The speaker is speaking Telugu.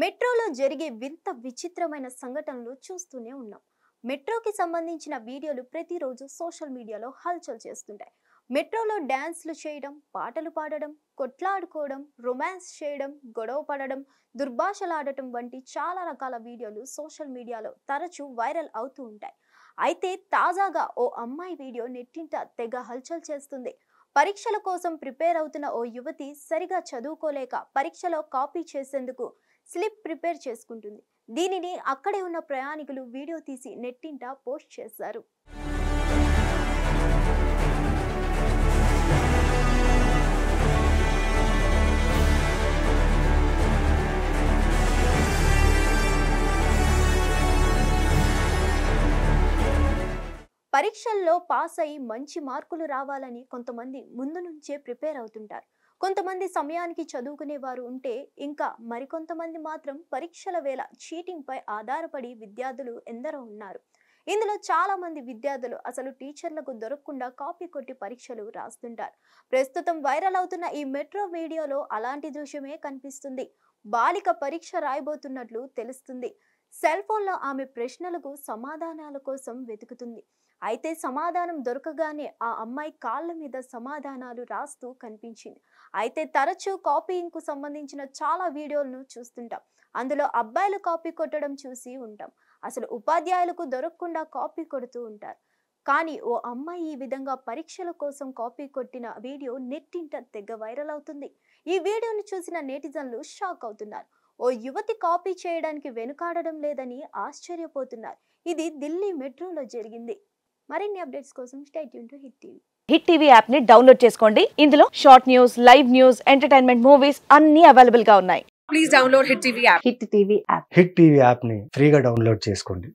మెట్రోలో జరిగే వింత విచిత్రమైన సంఘటనలు చూస్తూనే ఉన్నాం. మెట్రోకి సంబంధించిన వీడియోలు ప్రతిరోజు సోషల్ మీడియాలో హల్చల్ చేస్తుంటాయి. మెట్రోలో డాన్స్లు చేయడం, పాటలు పాడడం, కొట్లాడుకోవడం, రొమాన్స్ చేయడం, గొడవ పడడం, దుర్భాషలాడటం వంటి చాలా రకాల వీడియోలు సోషల్ మీడియాలో తరచూ వైరల్ అవుతూ ఉంటాయి. అయితే తాజాగా ఓ అమ్మాయి వీడియో నెట్టింట తెగ హల్చల్ చేస్తుంది. పరీక్షల కోసం ప్రిపేర్ అవుతున్న ఓ యువతి సరిగా చదువుకోలేక పరీక్షలో కాపీ చేసేందుకు స్లిప్ ప్రిపేర్ చేసుకుంటుంది. దీనిని అక్కడే ఉన్న ప్రయాణికులు వీడియో తీసి నెట్టింట పోస్ట్ చేశారు. పరీక్షల్లో పాస్ అయి మంచి మార్కులు రావాలని కొంతమంది ముందు నుంచే ప్రిపేర్ అవుతుంటారు. కొంతమంది సమయానికి చదువుకునే వారు ఉంటే, ఇంకా మరికొంతమంది మాత్రం పరీక్షల వేళ చీటింగ్ పై ఆధారపడి విద్యార్థులు ఎందరో ఉన్నారు. ఇందులో చాలా మంది విద్యార్థులు అసలు టీచర్లకు దొరకకుండా కాపీ కొట్టి పరీక్షలు రాస్తుంటారు. ప్రస్తుతం వైరల్ అవుతున్న ఈ మెట్రో వీడియోలో అలాంటి దృశ్యమే కనిపిస్తుంది. బాలిక పరీక్ష రాయబోతున్నట్లు తెలుస్తుంది. సెల్ ఫోన్లో ఆమె ప్రశ్నలకు సమాధానాల కోసం వెతుకుతుంది. అయితే సమాధానం దొరకగానే ఆ అమ్మాయి కాళ్ళ మీద సమాధానాలు రాస్తూ కనిపించింది. అయితే తరచూ కాపీయింగ్ కు సంబంధించిన చాలా వీడియోలను చూస్తుంటాం. అందులో అబ్బాయిలు కాపీ కొట్టడం చూసి ఉంటాం. అసలు ఉపాధ్యాయులకు దొరకకుండా కాపీ కొడుతూ ఉంటారు. కానీ ఓ అమ్మాయి ఈ విధంగా పరీక్షల కోసం కాపీ కొట్టిన వీడియో నెట్టింట తెగ వైరల్ అవుతుంది. ఈ వీడియోను చూసిన నెటిజన్లు షాక్ అవుతున్నారు. ఓ యువతి కాపీ చేయడానికి వెనుకాడడం లేదని ఆశ్చర్యపోతున్నారు. ఇది ఢిల్లీ మెట్రోలో జరిగింది. మరిన్ని అప్డేట్స్ కోసం stay tune to hit TV. Hit TV app ని డౌన్లోడ్ చేసుకోండి. ఇందులో short news, live news, entertainment movies అన్ని అవైలబుల్ గా ఉన్నాయి. Please download hit TV app. Hit TV app ని ఫ్రీగా డౌన్లోడ్ చేసుకోండి.